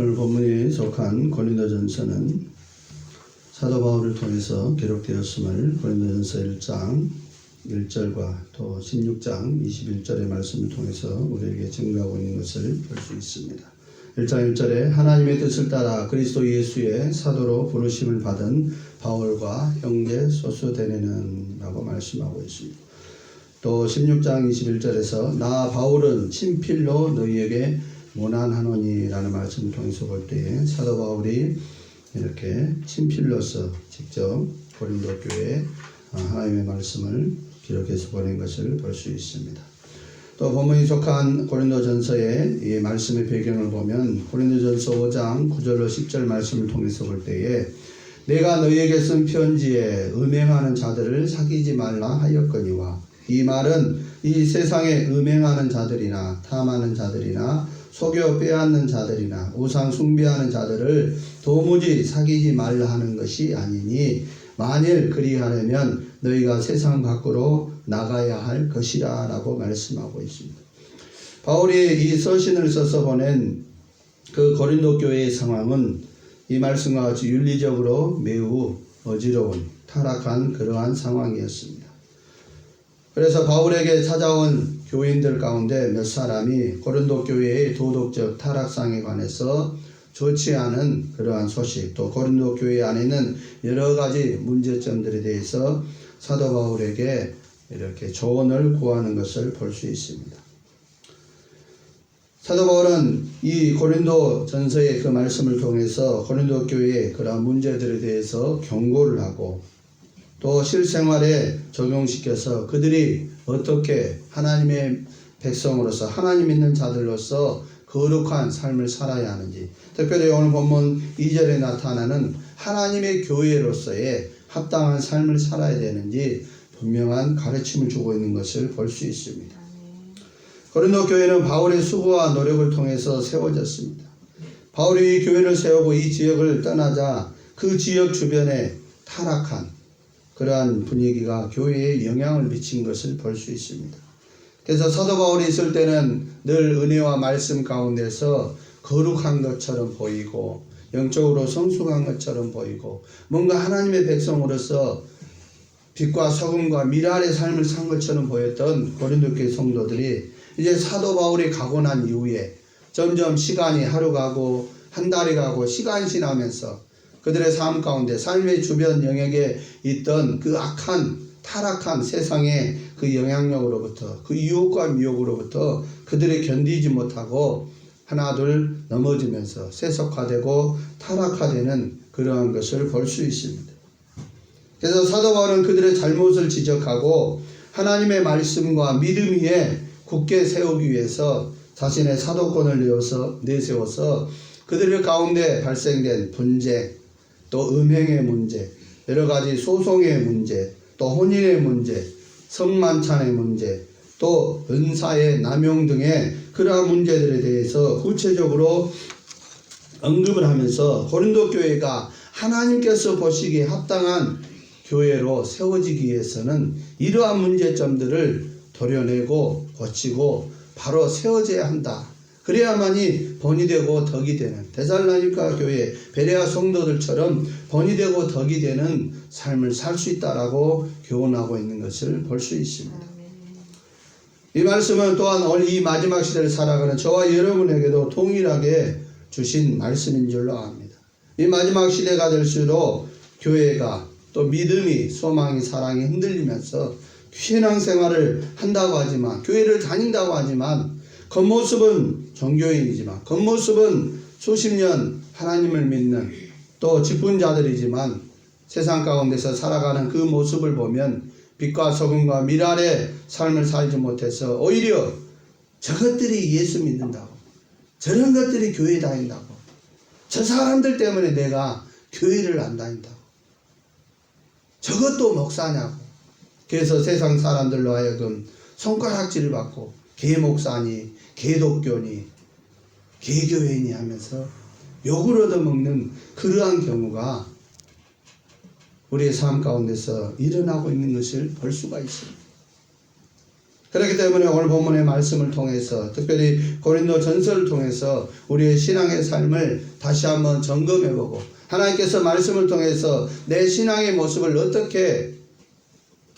오늘 본문에 속한 고린도전서는 사도 바울을 통해서 기록되었음을 고린도전서 1장 1절과 또 16장 21절의 말씀을 통해서 우리에게 증거하고 있는 것을 볼 수 있습니다. 1장 1절에 하나님의 뜻을 따라 그리스도 예수의 사도로 부르심을 받은 바울과 형제 소수데네는 라고 말씀하고 있습니다. 또 16장 21절에서 나 바울은 친필로 너희에게 모난하노니 라는 말씀을 통해서 볼 때에 사도 바울이 이렇게 친필로서 직접 고린도 교회에 하나님의 말씀을 기록해서 보낸 것을 볼 수 있습니다. 또 본문이 속한 고린도전서의 이 말씀의 배경을 보면 고린도전서 5장 9절로 10절 말씀을 통해서 볼 때에 내가 너희에게 쓴 편지에 음행하는 자들을 사귀지 말라 하였거니와 이 말은 이 세상에 음행하는 자들이나 탐하는 자들이나 속여 빼앗는 자들이나 우상 숭배하는 자들을 도무지 사귀지 말라 하는 것이 아니니 만일 그리하려면 너희가 세상 밖으로 나가야 할 것이라 라고 말씀하고 있습니다. 바울이 이 서신을 써서 보낸 그 고린도 교회의 상황은 이 말씀과 같이 윤리적으로 매우 어지러운 타락한 그러한 상황이었습니다. 그래서 바울에게 찾아온 교인들 가운데 몇 사람이 고린도 교회의 도덕적 타락상에 관해서 좋지 않은 그러한 소식, 또 고린도 교회 안에는 여러 가지 문제점들에 대해서 사도 바울에게 이렇게 조언을 구하는 것을 볼 수 있습니다. 사도 바울은 이 고린도 전서의 그 말씀을 통해서 고린도 교회의 그러한 문제들에 대해서 경고를 하고 또 실생활에 적용시켜서 그들이 어떻게 하나님의 백성으로서 하나님 믿는 자들로서 거룩한 삶을 살아야 하는지, 특별히 오늘 본문 2절에 나타나는 하나님의 교회로서의 합당한 삶을 살아야 되는지 분명한 가르침을 주고 있는 것을 볼 수 있습니다. 고린도 교회는 바울의 수고와 노력을 통해서 세워졌습니다. 바울이 이 교회를 세우고 이 지역을 떠나자 그 지역 주변에 타락한 그러한 분위기가 교회에 영향을 미친 것을 볼 수 있습니다. 그래서 사도 바울이 있을 때는 늘 은혜와 말씀 가운데서 거룩한 것처럼 보이고 영적으로 성숙한 것처럼 보이고 뭔가 하나님의 백성으로서 빛과 소금과 미랄의 삶을 산 것처럼 보였던 고린도 교회 성도들이 이제 사도 바울이 가고 난 이후에 점점 시간이 하루 가고 한 달이 가고 시간이 지나면서 그들의 삶 가운데 삶의 주변 영역에 있던 그 악한 타락한 세상의 그 영향력으로부터 그 유혹과 미혹으로부터 그들이 견디지 못하고 하나둘 넘어지면서 세속화되고 타락화되는 그러한 것을 볼 수 있습니다. 그래서 사도 바울은 그들의 잘못을 지적하고 하나님의 말씀과 믿음 위에 굳게 세우기 위해서 자신의 사도권을 내세워서 그들 가운데 발생된 분쟁, 또 음행의 문제, 여러 가지 소송의 문제, 또 혼인의 문제, 성만찬의 문제, 또 은사의 남용 등의 그러한 문제들에 대해서 구체적으로 언급을 하면서 고린도 교회가 하나님께서 보시기에 합당한 교회로 세워지기 위해서는 이러한 문제점들을 도려내고 고치고 바로 세워져야 한다. 그래야만이 본이 되고 덕이 되는 데살로니가 교회 베레아 성도들처럼 본이 되고 덕이 되는 삶을 살 수 있다라고 교훈하고 있는 것을 볼 수 있습니다. 이 말씀은 또한 오늘 이 마지막 시대를 살아가는 저와 여러분에게도 동일하게 주신 말씀인 줄로 압니다. 이 마지막 시대가 될수록 교회가 또 믿음이 소망이 사랑이 흔들리면서 신앙생활을 한다고 하지만 교회를 다닌다고 하지만 겉모습은 종교인이지만 겉모습은 수십 년 하나님을 믿는 또 직분자들이지만 세상 가운데서 살아가는 그 모습을 보면 빛과 소금과 미랄의 삶을 살지 못해서 오히려 저것들이 예수 믿는다고 저런 것들이 교회 다닌다고 저 사람들 때문에 내가 교회를 안 다닌다고 저것도 목사냐고 그래서 세상 사람들로 하여금 손가락질을 받고 개목사니 개독교니 개교회니 하면서 욕을 얻어먹는 그러한 경우가 우리의 삶 가운데서 일어나고 있는 것을 볼 수가 있습니다. 그렇기 때문에 오늘 본문의 말씀을 통해서 특별히 고린도 전서를 통해서 우리의 신앙의 삶을 다시 한번 점검해보고 하나님께서 말씀을 통해서 내 신앙의 모습을 어떻게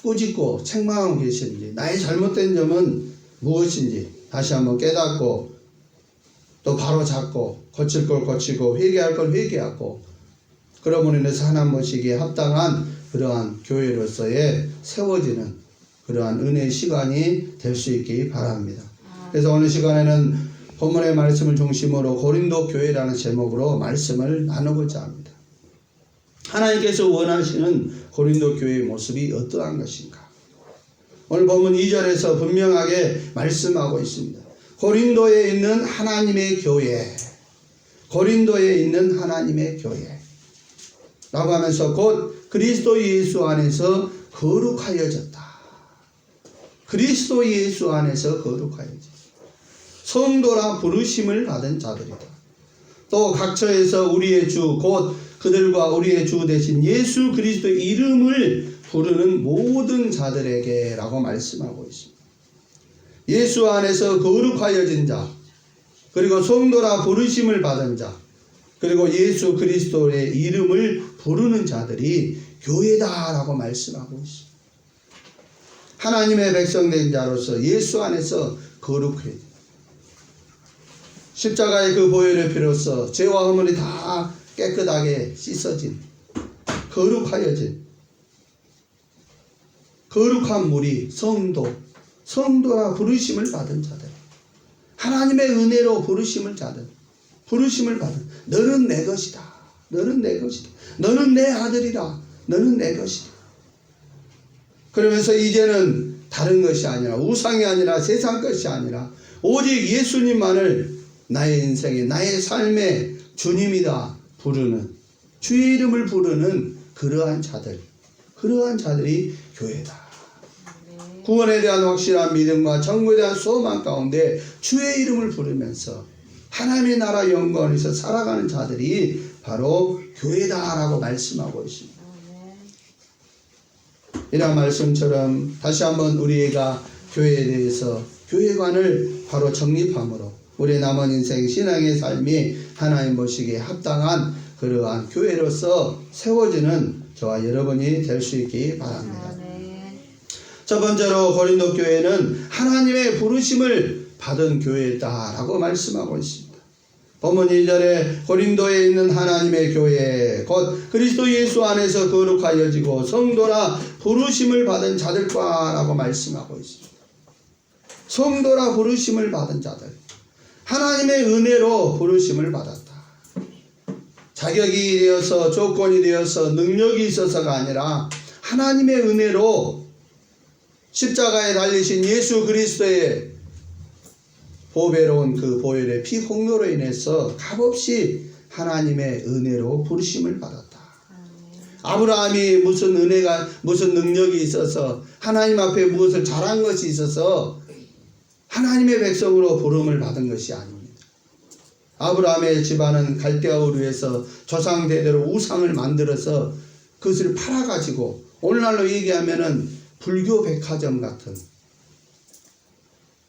꾸짖고 책망하고 계시는지 나의 잘못된 점은 무엇인지 다시 한번 깨닫고 또 바로 잡고 고칠 걸 고치고 회개할 걸 회개하고 그러므로 인해서 하나님 보시기에 합당한 그러한 교회로서의 세워지는 그러한 은혜의 시간이 될 수 있기 바랍니다. 그래서 오늘 시간에는 본문의 말씀을 중심으로 고린도 교회라는 제목으로 말씀을 나누고자 합니다. 하나님께서 원하시는 고린도 교회의 모습이 어떠한 것인가? 오늘 본문 2절에서 분명하게 말씀하고 있습니다. 고린도에 있는 하나님의 교회, 고린도에 있는 하나님의 교회 라고 하면서 곧 그리스도 예수 안에서 거룩하여졌다. 그리스도 예수 안에서 거룩하여졌다. 성도라 부르심을 받은 자들이다. 또 각처에서 우리의 주 곧 그들과 우리의 주 되신 예수 그리스도의 이름을 부르는 모든 자들에게 라고 말씀하고 있습니다. 예수 안에서 거룩하여진 자, 그리고 성도라 부르심을 받은 자, 그리고 예수 그리스도의 이름을 부르는 자들이 교회다라고 말씀하고 있습니다. 하나님의 백성된 자로서 예수 안에서 거룩해져 십자가의 그 보혈의 피로써 죄와 허물이 다 깨끗하게 씻어진 거룩하여진 거룩한 무리 성도라 부르심을 받은 자들, 하나님의 은혜로 부르심을 받은 너는 내 것이다. 너는 내 것이다. 너는 내 아들이다. 너는 내 것이다. 그러면서 이제는 다른 것이 아니라 우상이 아니라 세상 것이 아니라 오직 예수님만을 나의 인생의 나의 삶의 주님이다 부르는 주의 이름을 부르는 그러한 자들이 교회다. 구원에 대한 확실한 믿음과 천국에 대한 소망 가운데 주의 이름을 부르면서 하나님의 나라 영광에서 살아가는 자들이 바로 교회다라고 말씀하고 있습니다. 이런 말씀처럼 다시 한번 우리가 교회에 대해서 교회관을 바로 정립함으로 우리의 남은 인생 신앙의 삶이 하나님 보시기에 합당한 그러한 교회로서 세워지는 저와 여러분이 될 수 있기 바랍니다. 첫 번째로 고린도 교회는 하나님의 부르심을 받은 교회다라고 말씀하고 있습니다. 본문 2절에 고린도에 있는 하나님의 교회 곧 그리스도 예수 안에서 거룩하여지고 성도라 부르심을 받은 자들과 라고 말씀하고 있습니다. 성도라 부르심을 받은 자들, 하나님의 은혜로 부르심을 받았다. 자격이 되어서 조건이 되어서 능력이 있어서가 아니라 하나님의 은혜로 십자가에 달리신 예수 그리스도의 보배로운 그 보혈의 피 홍로로 인해서 값없이 하나님의 은혜로 부르심을 받았다. 아브라함이 무슨 은혜가 무슨 능력이 있어서 하나님 앞에 무엇을 잘한 것이 있어서 하나님의 백성으로 부름을 받은 것이 아닙니다. 아브라함의 집안은 갈대아 우르에서 조상 대대로 우상을 만들어서 그것을 팔아가지고 오늘날로 얘기하면은 불교 백화점 같은,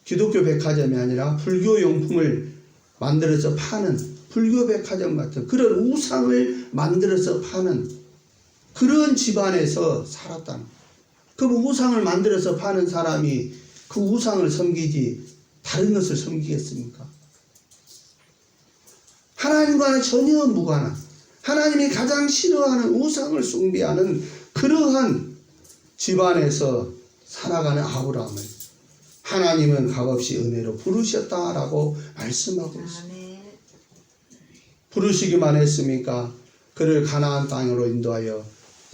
기독교 백화점이 아니라 불교 용품을 만들어서 파는 불교 백화점 같은 그런 우상을 만들어서 파는 그런 집안에서 살았다는, 그 우상을 만들어서 파는 사람이 그 우상을 섬기지 다른 것을 섬기겠습니까? 하나님과는 전혀 무관한, 하나님이 가장 싫어하는 우상을 숭배하는 그러한 집안에서 살아가는 아브라함을 하나님은 값없이 은혜로 부르셨다라고 말씀하고 있습니다. 부르시기만 했습니까? 그를 가나안 땅으로 인도하여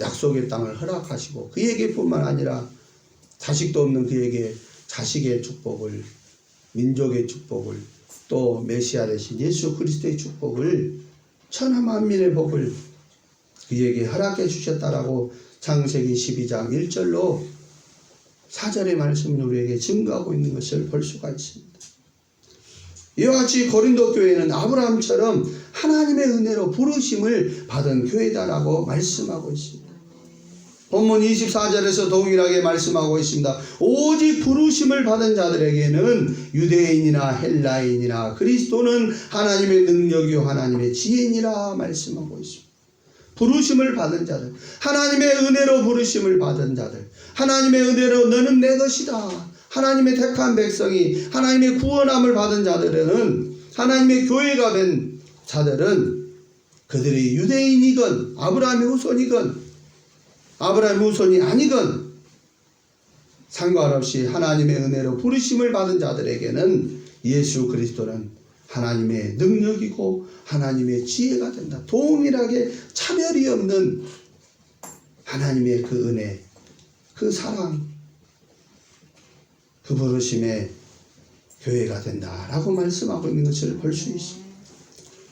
약속의 땅을 허락하시고 그에게 뿐만 아니라 자식도 없는 그에게 자식의 축복을, 민족의 축복을, 또 메시아 되신 예수 그리스도의 축복을, 천하 만민의 복을 그에게 허락해 주셨다라고 창세기 12장 1절로 4절의 말씀을 우리에게 증거하고 있는 것을 볼 수가 있습니다. 이와 같이 고린도 교회는 아브라함처럼 하나님의 은혜로 부르심을 받은 교회다라고 말씀하고 있습니다. 본문 24절에서 동일하게 말씀하고 있습니다. 오직 부르심을 받은 자들에게는 유대인이나 헬라인이나 그리스도는 하나님의 능력이요 하나님의 지혜니라 말씀하고 있습니다. 부르심을 받은 자들, 하나님의 은혜로 부르심을 받은 자들, 하나님의 은혜로 너는 내 것이다, 하나님의 택한 백성이 하나님의 구원함을 받은 자들은, 하나님의 교회가 된 자들은 그들이 유대인이건 아브라함의 후손이건 아브라함의 후손이 아니건 상관없이 하나님의 은혜로 부르심을 받은 자들에게는 예수 그리스도는 하나님의 능력이고 하나님의 지혜가 된다. 동일하게 차별이 없는 하나님의 그 은혜, 그 사랑, 그 부르심의 교회가 된다라고 말씀하고 있는 것을 볼 수 있습니다.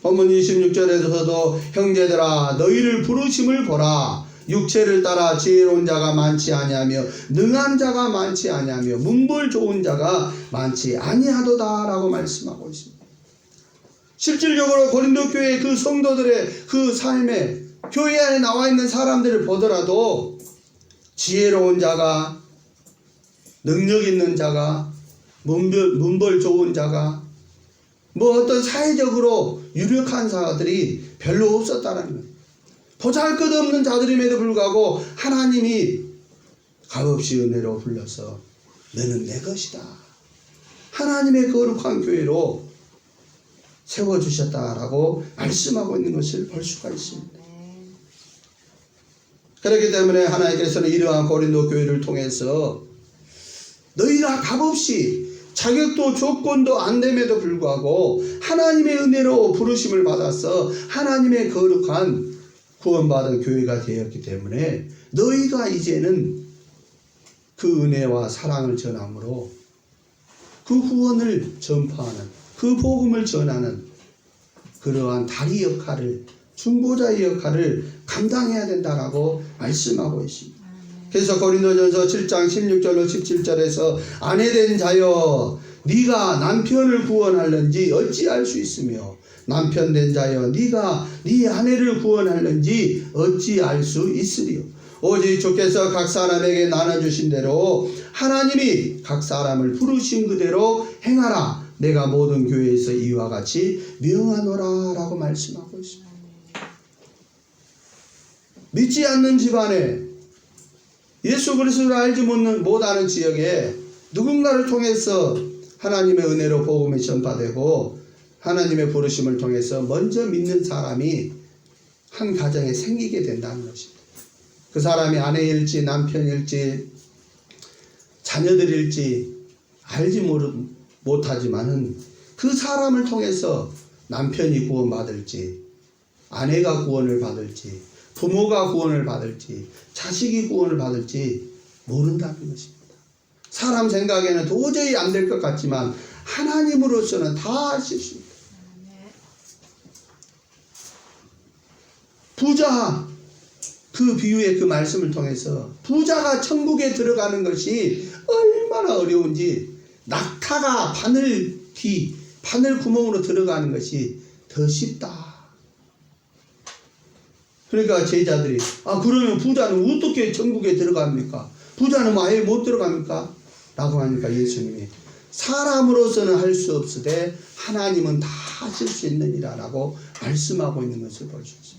본문 26절에서도 형제들아 너희를 부르심을 보라. 육체를 따라 지혜로운 자가 많지 아니하며 능한 자가 많지 아니하며 문벌 좋은 자가 많지 아니하도다 라고 말씀하고 있습니다. 실질적으로 고린도 교회의 그 성도들의 그 삶에 교회 안에 나와 있는 사람들을 보더라도 지혜로운 자가, 능력 있는 자가, 문벌 좋은 자가, 뭐 어떤 사회적으로 유력한 자들이 별로 없었다는 거예요. 보잘것없는 자들임에도 불구하고 하나님이 값없이 은혜로 불러서 너는 내 것이다, 하나님의 거룩한 교회로 세워주셨다라고 말씀하고 있는 것을 볼 수가 있습니다. 그렇기 때문에 하나님께서는 이러한 고린도 교회를 통해서 너희가 값없이 자격도 조건도 안 됨에도 불구하고 하나님의 은혜로 부르심을 받아서 하나님의 거룩한 구원받은 교회가 되었기 때문에 너희가 이제는 그 은혜와 사랑을 전함으로 그 구원을 전파하는, 그 복음을 전하는 그러한 다리 역할을, 중보자의 역할을 감당해야 된다라고 말씀하고 있습니다. 그래서 고린도전서 7장 16절로 17절에서 아내된 자여 네가 남편을 구원할는지 어찌할 수 있으며 남편된 자여 네가 네 아내를 구원할는지 어찌할 수 있으리요. 오직 주께서 각 사람에게 나눠주신 대로 하나님이 각 사람을 부르신 그대로 행하라. 내가 모든 교회에서 이와 같이 명하노라 라고 말씀하고 있습니다. 믿지 않는 집안에, 예수 그리스도를 알지 못하는 지역에 누군가를 통해서 하나님의 은혜로 복음이 전파되고 하나님의 부르심을 통해서 먼저 믿는 사람이 한 가정에 생기게 된다는 것입니다. 그 사람이 아내일지 남편일지 자녀들일지 알지 못하지만은 그 사람을 통해서 남편이 구원받을지, 아내가 구원을 받을지, 부모가 구원을 받을지, 자식이 구원을 받을지 모른다는 것입니다. 사람 생각에는 도저히 안 될 것 같지만 하나님으로서는 다 하실 수 있다. 부자, 그 비유의 그 말씀을 통해서 부자가 천국에 들어가는 것이 얼마나 어려운지, 낙타가 바늘 구멍으로 들어가는 것이 더 쉽다. 그러니까 제자들이 그러면 부자는 어떻게 천국에 들어갑니까? 부자는 아예 못 들어갑니까? 라고 하니까 예수님이 사람으로서는 할 수 없으되 하나님은 다 하실 수 있느니라 라고 말씀하고 있는 것을 볼 수 있습니다.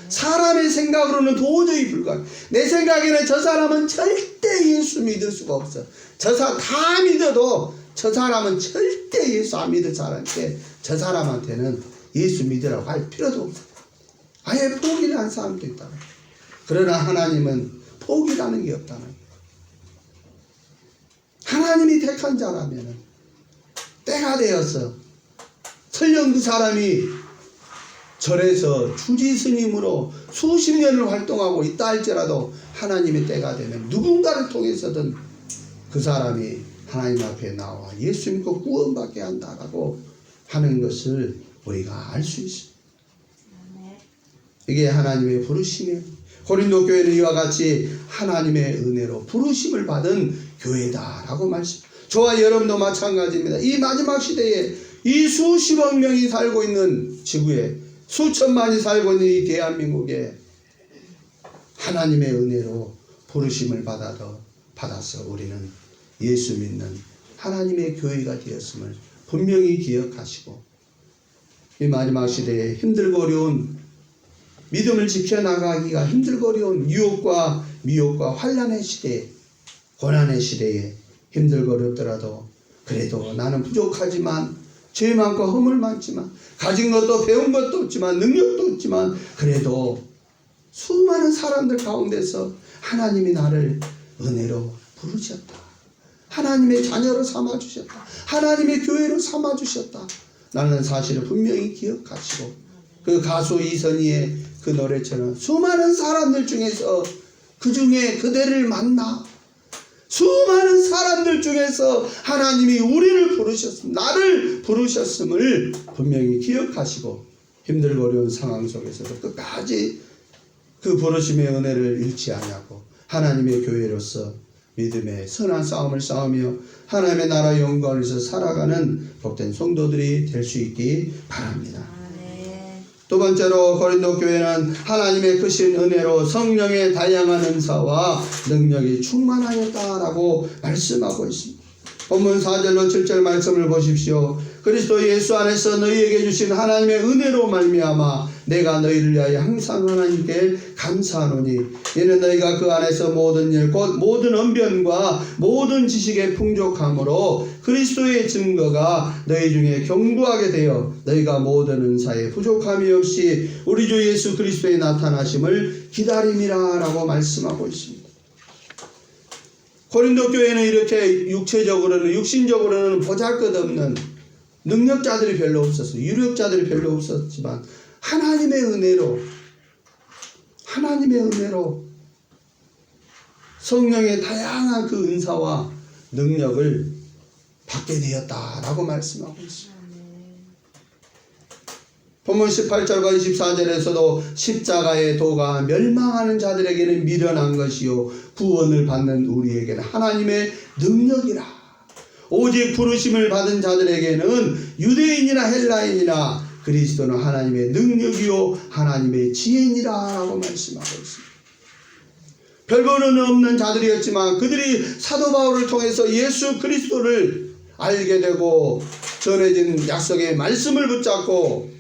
사람의 생각으로는 도저히 불가능. 내 생각에는 저 사람은 절대 예수 믿을 수가 없어. 저 사람 다 믿어도 저 사람은 절대 예수 안 믿을 사람인데 저 사람한테는 예수 믿으라고 할 필요도 없어. 아예 포기를 한 사람도 있다. 그러나 하나님은 포기라는 게 없다는 거예요. 하나님이 택한 자라면 때가 되어서 설령 그 사람이 절에서 주지 스님으로 수십 년을 활동하고 있다 할지라도 하나님의 때가 되면 누군가를 통해서든 그 사람이 하나님 앞에 나와 예수 믿고 구원받게 한다라고 하는 것을 우리가 알 수 있습니다. 이게 하나님의 부르심이에요. 고린도 교회는 이와 같이 하나님의 은혜로 부르심을 받은 교회다라고 말씀. 저와 여러분도 마찬가지입니다. 이 마지막 시대에 이 수십억 명이 살고 있는 지구에, 수천만이 살고 있는 이 대한민국에 하나님의 은혜로 부르심을 받아서 우리는 예수 믿는 하나님의 교회가 되었음을 분명히 기억하시고, 이 마지막 시대에 힘들고 어려운 믿음을 지켜나가기가 힘들고 어려운 유혹과 미혹과 환난의 시대에, 고난의 시대에 힘들고 어렵더라도 그래도 나는 부족하지만, 죄 많고 허물 많지만, 가진 것도 배운 것도 없지만, 능력도 없지만, 그래도 수많은 사람들 가운데서 하나님이 나를 은혜로 부르셨다, 하나님의 자녀로 삼아주셨다, 하나님의 교회로 삼아주셨다 라는 사실을 분명히 기억하시고, 그 가수 이선희의 그 노래처럼 수많은 사람들 중에서 그 중에 그대를 만나, 수많은 사람들 중에서 하나님이 우리를 나를 부르셨음을 분명히 기억하시고, 힘들고 어려운 상황 속에서도 끝까지 그 부르심의 은혜를 잃지 않고 하나님의 교회로서 믿음의 선한 싸움을 싸우며 하나님의 나라 영광을 위해서 살아가는 복된 성도들이 될 수 있기 바랍니다. 두 번째로 고린도 교회는 하나님의 크신 은혜로 성령의 다양한 은사와 능력이 충만하였다라고 말씀하고 있습니다. 본문 4절로 7절 말씀을 보십시오. 그리스도 예수 안에서 너희에게 주신 하나님의 은혜로 말미암아 내가 너희를 위하여 항상 하나님께 감사하노니, 이는 너희가 그 안에서 모든 일 곧 모든 언변과 모든 지식의 풍족함으로 그리스도의 증거가 너희 중에 견고하게 되어 너희가 모든 은사에 부족함이 없이 우리 주 예수 그리스도의 나타나심을 기다림이라 라고 말씀하고 있습니다. 고린도 교회는 이렇게 육신적으로는 보잘것없는 능력자들이 별로 없었어요. 유력자들이 별로 없었지만 하나님의 은혜로 성령의 다양한 그 은사와 능력을 받게 되었다라고 말씀하고 있습니다. 본문 18절과 24절에서도 십자가의 도가 멸망하는 자들에게는 미련한 것이요 구원을 받는 우리에게는 하나님의 능력이라. 오직 부르심을 받은 자들에게는 유대인이나 헬라인이나 그리스도는 하나님의 능력이요 하나님의 지혜니라 라고 말씀하고 있습니다. 별거는 없는 자들이었지만 그들이 사도 바울을 통해서 예수 그리스도를 알게 되고 전해진 약속의 말씀을 붙잡고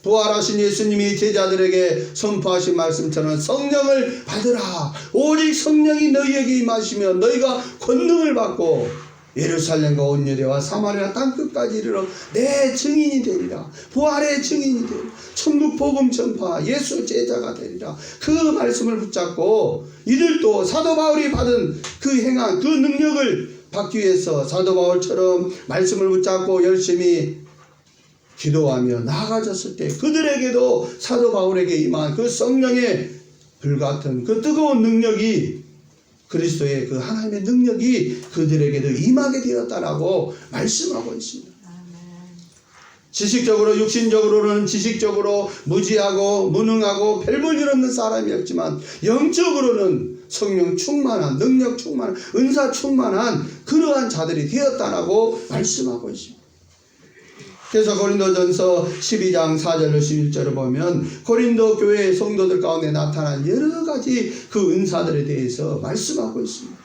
부활하신 예수님이 제자들에게 선포하신 말씀처럼 성령을 받으라. 오직 성령이 너희에게 임하시면 너희가 권능을 받고 예루살렘과 온 유대와 사마리아 땅끝까지 이르러 내 증인이 되리라. 부활의 증인이 되리라. 천국 복음 전파 예수 제자가 되리라. 그 말씀을 붙잡고 이들도 사도 바울이 받은 그 행한 그 능력을 받기 위해서 사도 바울처럼 말씀을 붙잡고 열심히 기도하며 나아가졌을 때 그들에게도 사도 바울에게 임한 그 성령의 불같은 그 뜨거운 능력이, 그리스도의 그 하나님의 능력이 그들에게도 임하게 되었다라고 말씀하고 있습니다. 지식적으로 육신적으로는 지식적으로 무지하고 무능하고 별 볼 일 없는 사람이었지만 영적으로는 성령 충만한, 능력 충만한, 은사 충만한 그러한 자들이 되었다라고 말씀하고 있습니다. 그래서 고린도전서 12장 4절로 11절을 보면 고린도 교회 성도들 가운데 나타난 여러 가지 그 은사들에 대해서 말씀하고 있습니다.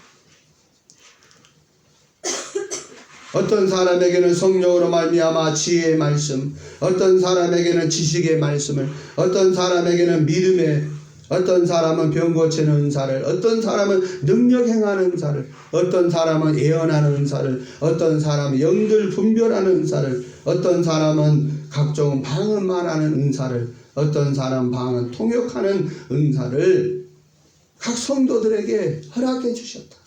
어떤 사람에게는 성령으로 말미암아 지혜의 말씀, 어떤 사람에게는 지식의 말씀을, 어떤 사람에게는 믿음의, 어떤 사람은 병 고치는 은사를, 어떤 사람은 능력 행하는 은사를, 어떤 사람은 예언하는 은사를, 어떤 사람은 영들 분별하는 은사를, 어떤 사람은 각종 방언 말하는 은사를, 어떤 사람 방언 통역하는 은사를 각 성도들에게 허락해 주셨다.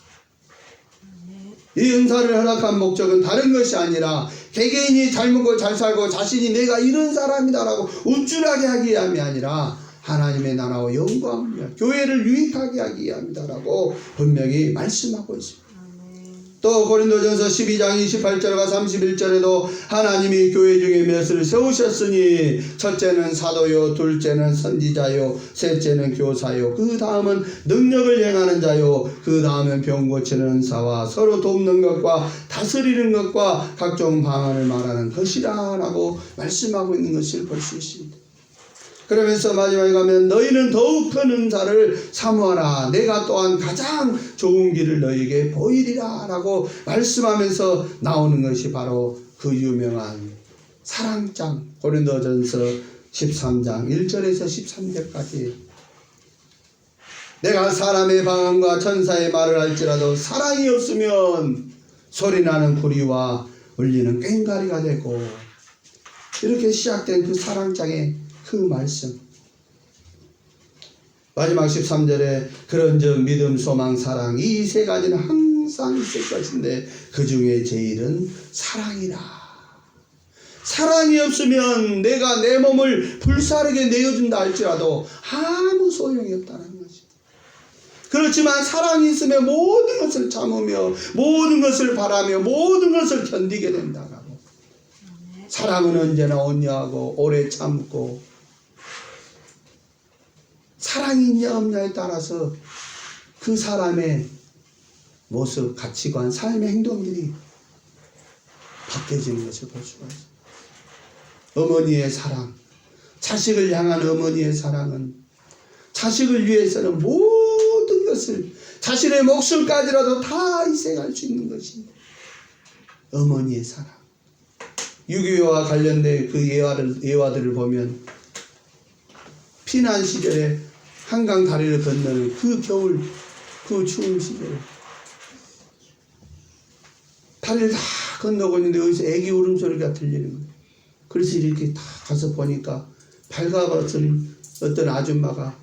이 은사를 허락한 목적은 다른 것이 아니라 개개인이 잘 먹고 잘 살고 자신이 내가 이런 사람이다라고 우쭐하게 하기 위함이 아니라 하나님의 나라와 영광을, 교회를 유익하게 하기 위함이다라고 분명히 말씀하고 있습니다. 또 고린도전서 12장 28절과 31절에도 하나님이 교회 중에 몇을 세우셨으니 첫째는 사도요, 둘째는 선지자요, 셋째는 교사요, 그 다음은 능력을 행하는 자요, 그 다음은 병 고치는 은사와 서로 돕는 것과 다스리는 것과 각종 방언을 말하는 것이라 라고 말씀하고 있는 것을 볼 수 있습니다. 그러면서 마지막에 가면 너희는 더욱 큰 은사를 사모하라. 내가 또한 가장 좋은 길을 너희에게 보이리라 라고 말씀하면서 나오는 것이 바로 그 유명한 사랑장 고린도전서 13장 1절에서 13절까지 내가 사람의 방언과 천사의 말을 할지라도 사랑이 없으면 소리나는 구리와 울리는 꽹과리가 되고 이렇게 시작된 그 사랑장의 그 말씀 마지막 13절에 그런즉 믿음 소망 사랑 이 세 가지는 항상 있을 것인데 그 중에 제일은 사랑이라. 사랑이 없으면 내가 내 몸을 불사르게 내어준다 할지라도 아무 소용이 없다는 것이. 그렇지만 사랑이 있으면 모든 것을 참으며 모든 것을 바라며 모든 것을 견디게 된다라고. 사랑은 언제나 온유하고 오래 참고 사랑이 있냐 없냐에 따라서 그 사람의 모습, 가치관, 삶의 행동들이 바뀌어지는 것을 볼 수가 있어요. 어머니의 사랑, 자식을 향한 어머니의 사랑은 자식을 위해서는 모든 것을 자신의 목숨까지라도 다 희생할 수 있는 것이 어머니의 사랑. 유교와 관련된 그 예화들을 보면 피난 시절에 한강 다리를 건너는 그 겨울 그 추운 시절에 다리를 다 건너고 있는데 여기서 애기 울음소리가 들리는 거예요. 그래서 이렇게 다 가서 보니까 발가벗은 어떤 아줌마가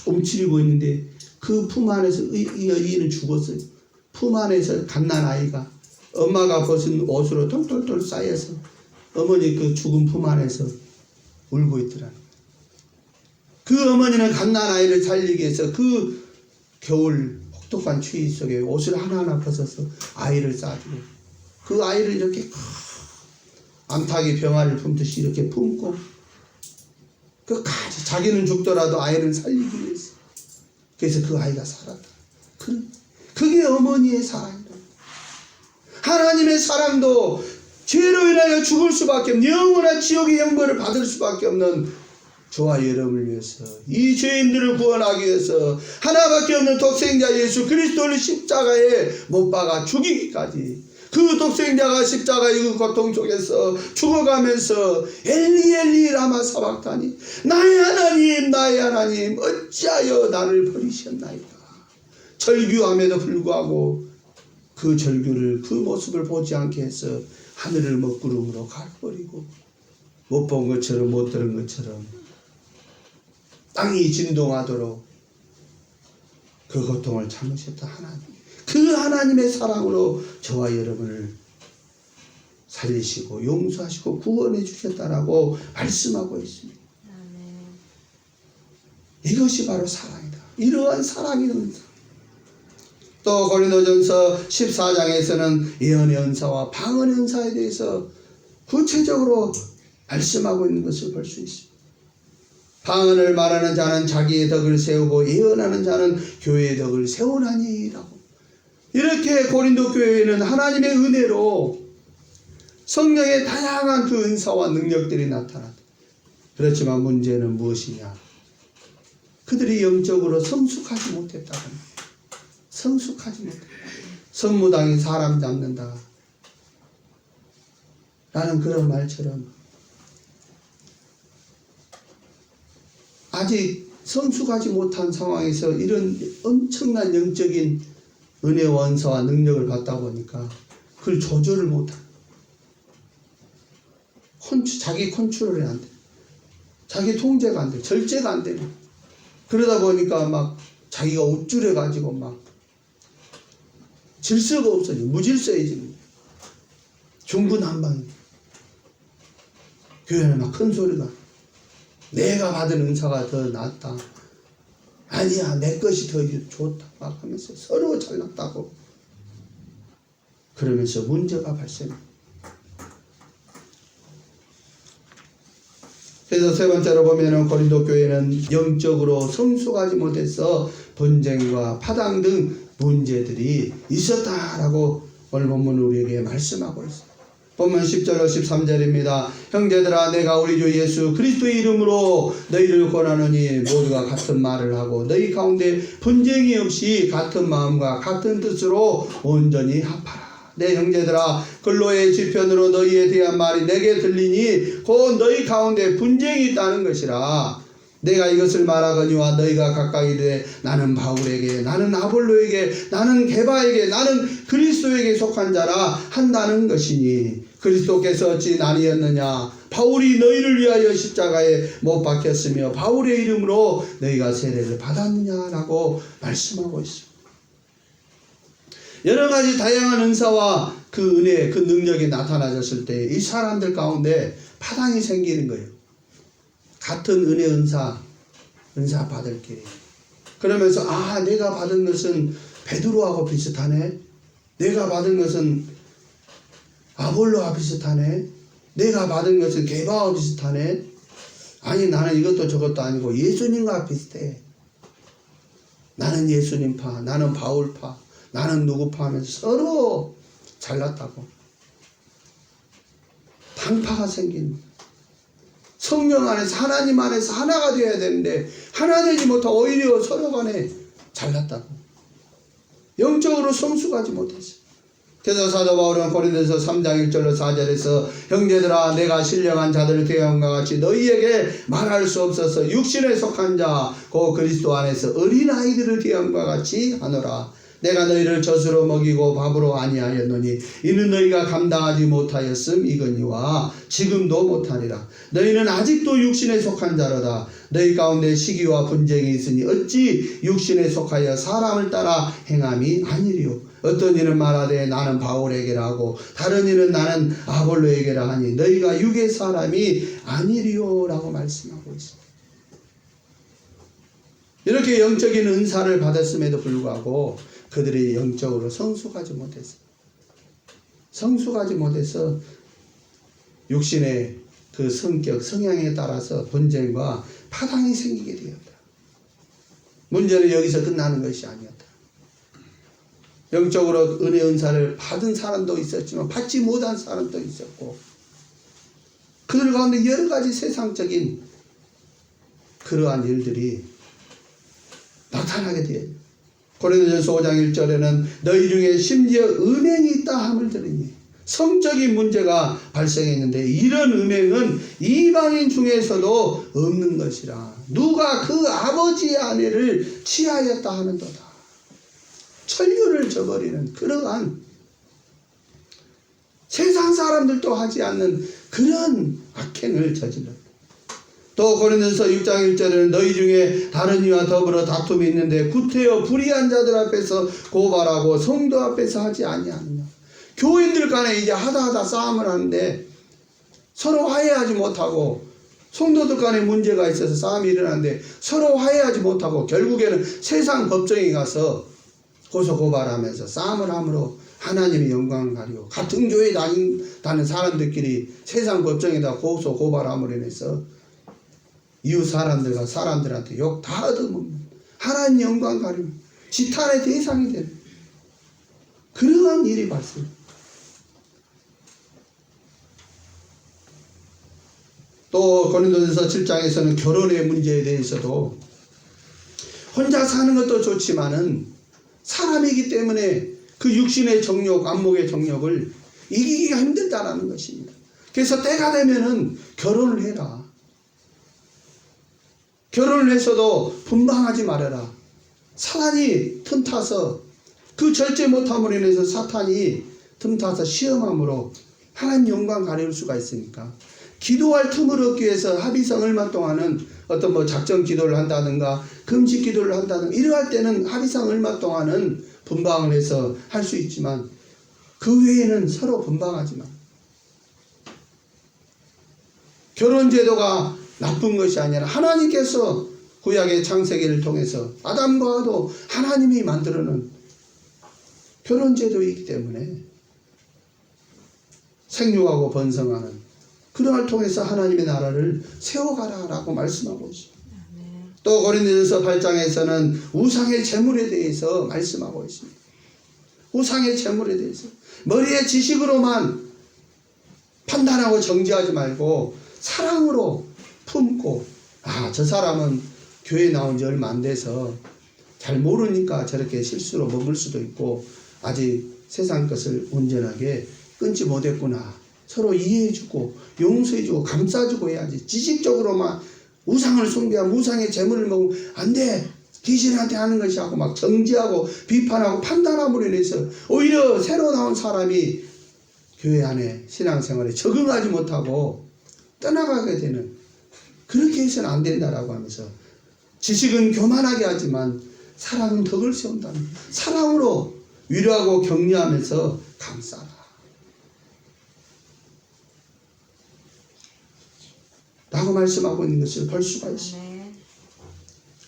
움츠리고 있는데 그 품 안에서 이 아이는 죽었어요. 품 안에서 갓난 아이가 엄마가 벗은 옷으로 똘똘똘 쌓여서 어머니 그 죽은 품 안에서 울고 있더라는 거예요. 그 어머니는 갓난 아이를 살리기 위해서 그 겨울 혹독한 추위 속에 옷을 하나하나 벗어서 아이를 싸주고 그 아이를 이렇게 암탉이 병아리를 품듯이 이렇게 품고 끝까지 자기는 죽더라도 아이를 살리기 위해서 그래서 그 아이가 살았다. 그게 어머니의 사랑이다. 하나님의 사랑도 죄로 인하여 죽을 수밖에 없는 영원한 지옥의 형벌을 받을 수밖에 없는 저와 여러분을 위해서 이 죄인들을 구원하기 위해서 하나밖에 없는 독생자 예수 그리스도를 십자가에 못 박아 죽이기까지 그 독생자가 십자가의 그 고통 속에서 죽어가면서 엘리 엘리 라마 사박다니 나의 하나님 어찌하여 나를 버리셨나이까. 절규함에도 불구하고 그 절규를 그 모습을 보지 않게 해서 하늘을 먹구름으로 가버리고 못 본 것처럼 못 들은 것처럼 땅이 진동하도록 그 고통을 참으셨다. 하나님 그 하나님의 사랑으로 저와 여러분을 살리시고 용서하시고 구원해 주셨다라고 말씀하고 있습니다. 이것이 바로 사랑이다. 이러한 사랑이 은사. 또 고린도전서 14장에서는 예언의 은사와 방언의 은사에 대해서 구체적으로 말씀하고 있는 것을 볼 수 있습니다. 방언을 말하는 자는 자기의 덕을 세우고 예언하는 자는 교회의 덕을 세우나니라고. 이렇게 고린도 교회에는 하나님의 은혜로 성령의 다양한 그 은사와 능력들이 나타났다. 그렇지만 문제는 무엇이냐? 그들이 영적으로 성숙하지 못했다는 거예요. 성숙하지 못했다. 성무당이 사람 잡는다 라는 그런 말처럼 아직 성숙하지 못한 상황에서 이런 엄청난 영적인 은혜 원사와 능력을 받다 보니까 그걸 조절을 못하는 자기 컨트롤이 안 돼. 자기 통제가 안 돼. 절제가 안 되는. 그러다 보니까 막 자기가 우쭐해 가지고 막 질서가 없어져. 무질서해지는 거예요. 중구난방이. 교회는 막 큰 소리가 내가 받은 은사가 더 낫다. 아니야 내 것이 더 좋다 막 하면서 서로 잘났다고 그러면서 문제가 발생합니다. 그래서 세 번째로 보면은 고린도 교회는 영적으로 성숙하지 못해서 분쟁과 파당 등 문제들이 있었다라고 오늘 본문 우리에게 말씀하고 있습니다. 본문 10절로 13절입니다. 형제들아 내가 우리 주 예수 그리스도의 이름으로 너희를 권하노니 모두가 같은 말을 하고 너희 가운데 분쟁이 없이 같은 마음과 같은 뜻으로 온전히 합하라. 내 형제들아 근로의 지편으로 너희에 대한 말이 내게 들리니 곧 너희 가운데 분쟁이 있다는 것이라. 내가 이것을 말하거니와 너희가 각각 이르되 나는 바울에게 나는 아볼로에게 나는 게바에게 나는 그리스도에게 속한 자라 한다는 것이니 그리스도께서 어찌 나뉘었느냐. 바울이 너희를 위하여 십자가에 못 박혔으며 바울의 이름으로 너희가 세례를 받았느냐라고 말씀하고 있습니다. 여러 가지 다양한 은사와 그 은혜, 그 능력이 나타나졌을 때 이 사람들 가운데 파당이 생기는 거예요. 같은 은혜 은사 받을끼리. 그러면서 내가 받은 것은 베드로하고 비슷하네. 내가 받은 것은 아볼로와 비슷하네. 내가 받은 것은 게바와 비슷하네. 아니 나는 이것도 저것도 아니고 예수님과 비슷해. 나는 예수님파, 나는 바울파, 나는 누구파 하면서 서로 잘났다고. 당파가 생긴 성령 안에서 하나님 안에서 하나가 되어야 되는데 하나 되지 못하고 오히려 서로 간에 잘났다고. 영적으로 성숙하지 못했어요. 그래서 사도 바울은 고린도서 3장 1절로 4절에서 형제들아 내가 신령한 자들을 대함과 같이 너희에게 말할 수 없어서 육신에 속한 자 곧 그리스도 안에서 어린아이들을 대함과 같이 하노라. 내가 너희를 젖으로 먹이고 밥으로 아니하였노니 이는 너희가 감당하지 못하였음이거니와 지금도 못하리라. 너희는 아직도 육신에 속한 자로다. 너희 가운데 시기와 분쟁이 있으니 어찌 육신에 속하여 사람을 따라 행함이 아니리요. 어떤 이는 말하되 나는 바울에게라 하고 다른 이는 나는 아볼로에게라 하니 너희가 육의 사람이 아니리요 라고 말씀하고 있습니다. 이렇게 영적인 은사를 받았음에도 불구하고 그들이 영적으로 성숙하지 못했어요. 성숙하지 못해서 육신의 그 성격, 성향에 따라서 분쟁과 파당이 생기게 되었다. 문제는 여기서 끝나는 것이 아니었다. 영적으로 은혜 은사를 받은 사람도 있었지만 받지 못한 사람도 있었고 그들 가운데 여러 가지 세상적인 그러한 일들이 나타나게 돼요. 고린도전서 5장 1절에는 너희 중에 심지어 음행이 있다 함을 들으니 성적인 문제가 발생했는데 이런 음행은 이방인 중에서도 없는 것이라. 누가 그 아버지의 아내를 취하였다 하는도다. 천류를 저버리는 그러한 세상 사람들도 하지 않는 그런 악행을 저질렀다. 또 고린도서 6장 1절에는 너희 중에 다른 이와 더불어 다툼이 있는데 구태여 불의한 자들 앞에서 고발하고 성도 앞에서 하지 아니하느냐. 교인들 간에 이제 하다 싸움을 하는데 서로 화해하지 못하고 성도들 간에 문제가 있어서 싸움이 일어나는데 서로 화해하지 못하고 결국에는 세상 법정에 가서 고소고발하면서 싸움을 함으로 하나님의 영광을 가리고 같은 교회에 다니는 사람들끼리 세상 법정에다 고소고발함으로 인해서 이웃 사람들과 사람들한테 욕 다 얻어먹는 하나님 영광 가리는 지탄의 대상이 되는 그러한 일이 발생. 또 고린도전서 7장에서는 결혼의 문제에 대해서도 혼자 사는 것도 좋지만은 사람이기 때문에 그 육신의 정욕, 안목의 정욕을 이기기가 힘들다라는 것입니다. 그래서 때가 되면은 결혼을 해라. 결혼을 해서도 분방하지 말아라. 사탄이 틈타서 그 절제 못함으로 인해서 사탄이 틈타서 시험함으로 하나님 영광 가릴 수가 있으니까 기도할 틈을 얻기 위해서 합의성 얼마 동안은 어떤 작전 기도를 한다든가 금식 기도를 한다든가 이러할 때는 합의성 얼마 동안은 분방을 해서 할 수 있지만 그 외에는 서로 분방하지 마. 결혼제도가 나쁜 것이 아니라 하나님께서 구약의 창세기를 통해서 아담과 하와도 하나님이 만들어놓은 결혼제도이기 때문에 생육하고 번성하는 그걸 통해서 하나님의 나라를 세워가라라고 말씀하고 있습니다. 또 고린도전서 8장에서는 우상의 제물에 대해서 말씀하고 있습니다. 우상의 제물에 대해서 머리의 지식으로만 판단하고 정죄하지 말고 사랑으로 품고, 저 사람은 교회 나온 지 얼마 안 돼서 잘 모르니까 저렇게 실수로 먹을 수도 있고 아직 세상 것을 온전하게 끊지 못했구나. 서로 이해해주고 용서해주고 감싸주고 해야지. 지식적으로만 우상을 숭배하고 우상의 재물을 먹으면 안 돼. 귀신한테 하는 것이 하고 막 정지하고 비판하고 판단함으로 인해서 오히려 새로 나온 사람이 교회 안에 신앙생활에 적응하지 못하고 떠나가게 되는, 그렇게 해서는 안 된다라고 하면서 지식은 교만하게 하지만 사랑은 덕을 세운다. 사랑으로 위로하고 격려하면서 감싸라. 라고 말씀하고 있는 것을 볼 수가 있습니다.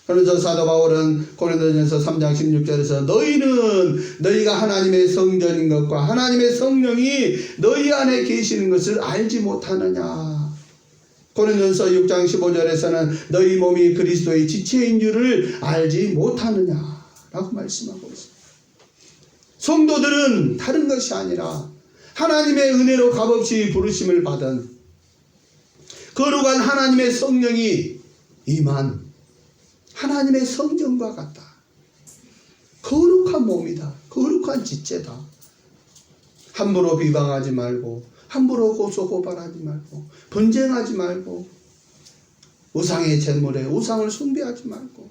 그래서 사도 바울은 고린도전서 3장 16절에서 너희가 하나님의 성전인 것과 하나님의 성령이 너희 안에 계시는 것을 알지 못하느냐. 고린도전서 6장 15절에서는 너희 몸이 그리스도의 지체인 줄을 알지 못하느냐 라고 말씀하고 있습니다. 성도들은 다른 것이 아니라 하나님의 은혜로 값없이 부르심을 받은 거룩한 하나님의 성령이 임한 하나님의 성전과 같다. 거룩한 몸이다. 거룩한 지체다. 함부로 비방하지 말고, 함부로 고소 고발하지 말고, 분쟁하지 말고, 우상의 재물에 우상을 숭배하지 말고,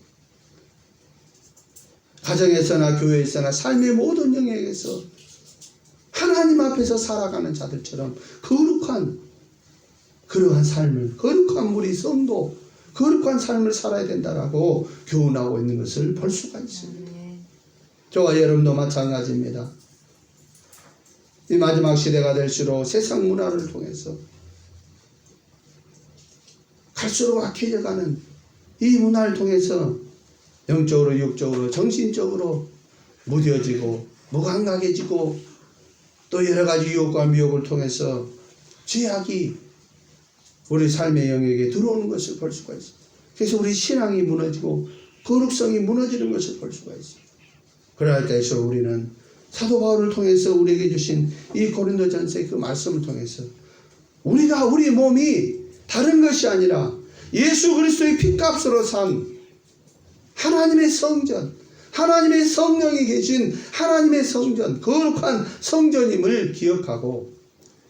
가정에서나 교회에서나 삶의 모든 영역에서 하나님 앞에서 살아가는 자들처럼 거룩한 그러한 삶을, 거룩한 우리 성도, 거룩한 삶을 살아야 된다라고 교훈하고 있는 것을 볼 수가 있습니다. 저와 여러분도 마찬가지입니다. 이 마지막 시대가 될수록 세상 문화를 통해서 갈수록 악해져가는 이 문화를 통해서 영적으로, 육적으로, 정신적으로 무뎌지고 무감각해지고 또 여러 가지 유혹과 미혹을 통해서 죄악이 우리 삶의 영역에 들어오는 것을 볼 수가 있습니다. 그래서 우리 신앙이 무너지고 거룩성이 무너지는 것을 볼 수가 있습니다. 그럴 때일수록 우리는 사도 바울을 통해서 우리에게 주신 이 고린도전서의 그 말씀을 통해서 우리 몸이 다른 것이 아니라 예수 그리스도의 피값으로 산 하나님의 성전, 하나님의 성령이 계신 하나님의 성전, 거룩한 성전임을 기억하고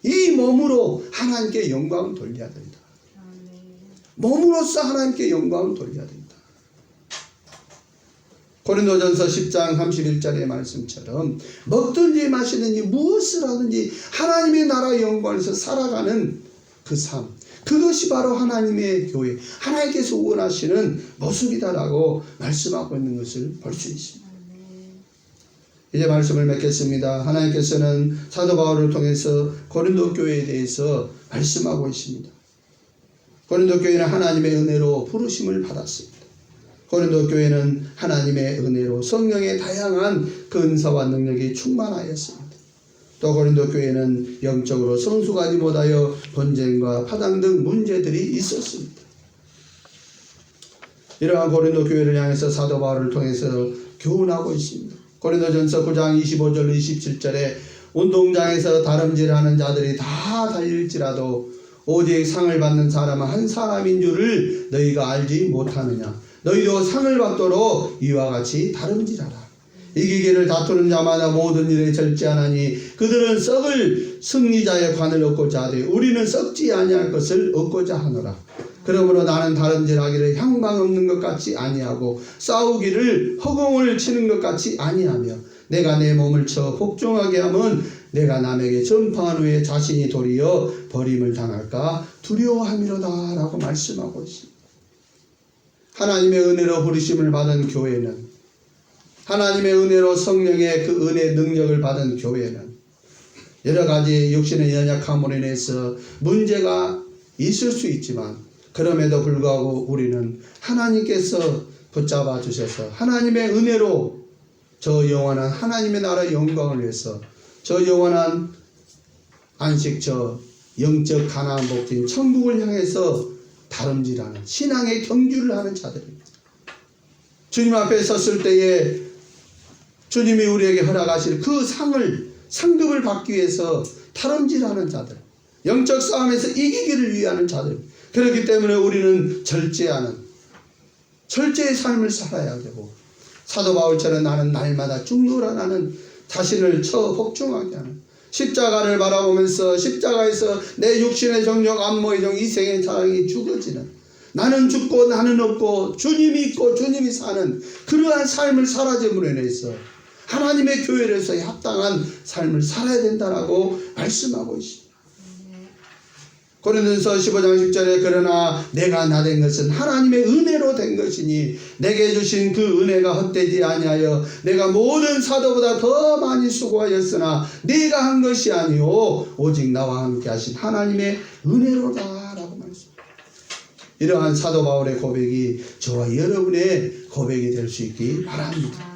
이 몸으로 하나님께 영광을 돌려야 된다. 몸으로써 하나님께 영광을 돌려야 된다. 고린도전서 10장 31절의 말씀처럼 먹든지 마시든지 무엇을 하든지 하나님의 나라 영광에서 살아가는 그 삶, 그것이 바로 하나님의 교회, 하나님께서 원하시는 모습이다라고 말씀하고 있는 것을 볼 수 있습니다. 이제 말씀을 맺겠습니다. 하나님께서는 사도 바울을 통해서 고린도 교회에 대해서 말씀하고 있습니다. 고린도 교회는 하나님의 은혜로 부르심을 받았습니다. 고린도 교회는 하나님의 은혜로 성령의 다양한 그 은사와 능력이 충만하였습니다. 또 고린도 교회는 영적으로 성숙하지 못하여 분쟁과 파당 등 문제들이 있었습니다. 이러한 고린도 교회를 향해서 사도 바울을 통해서 교훈하고 있습니다. 고린도전서 9장 25절 27절에 운동장에서 다름질하는 자들이 다 달릴지라도 오직 상을 받는 사람은 한 사람인 줄을 너희가 알지 못하느냐. 너희도 상을 받도록 이와 같이 다름질하라. 이기기를 다투는 자마다 모든 일에 절제하나니 그들은 썩을 승리자의 관을 얻고자 하되 우리는 썩지 아니할 것을 얻고자 하노라. 그러므로 나는 다름질하기를 향방 없는 것 같이 아니하고 싸우기를 허공을 치는 것 같이 아니하며 내가 내 몸을 쳐 복종하게 하면 내가 남에게 전파한 후에 자신이 도리어 버림을 당할까 두려워함이로다 라고 말씀하고 있습니다. 하나님의 은혜로 부르심을 받은 교회는, 하나님의 은혜로 성령의 그 은혜 능력을 받은 교회는 여러 가지 육신의 연약함으로 인해서 문제가 있을 수 있지만 그럼에도 불구하고 우리는 하나님께서 붙잡아 주셔서 하나님의 은혜로 저 영원한 하나님의 나라 영광을 위해서 저 영원한 안식, 저 영적 가나안 복진 천국을 향해서 다름질하는 신앙의 경주를 하는 자들입니다. 주님 앞에 섰을 때에 주님이 우리에게 허락하실 그 상급을 받기 위해서 다름질하는 자들, 영적 싸움에서 이기기를 위하는 자들. 그렇기 때문에 우리는 절제하는 절제의 삶을 살아야 되고, 사도 바울처럼 나는 날마다 죽노라, 나는 자신을 복종하게 하는, 십자가를 바라보면서 십자가에서 내 육신의 정욕, 안모의 정, 이생의 사랑이 죽어지는, 나는 죽고 나는 없고 주님이 있고 주님이 사는 그러한 삶을 살아짐으로 인해서 하나님의 교회에서 합당한 삶을 살아야 된다라고 말씀하고 있습니다. 고린도전서 15장 10절에 그러나 내가 나 된 것은 하나님의 은혜로 된 것이니 내게 주신 그 은혜가 헛되지 아니하여 내가 모든 사도보다 더 많이 수고하였으나 네가 한 것이 아니오 오직 나와 함께 하신 하나님의 은혜로다 라고 말했습니다. 이러한 사도 바울의 고백이 저와 여러분의 고백이 될 수 있기 바랍니다.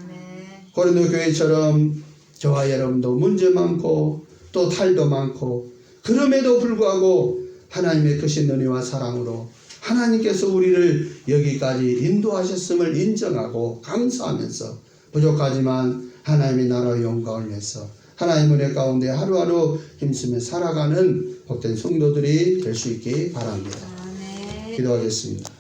고린도 교회처럼 저와 여러분도 문제 많고 또 탈도 많고, 그럼에도 불구하고 하나님의 크신 은혜와 사랑으로 하나님께서 우리를 여기까지 인도하셨음을 인정하고 감사하면서 부족하지만 하나님의 나라의 영광을 위해서 하나님의 은혜 가운데 하루하루 힘쓰며 살아가는 복된 성도들이 될 수 있기 바랍니다. 기도하겠습니다.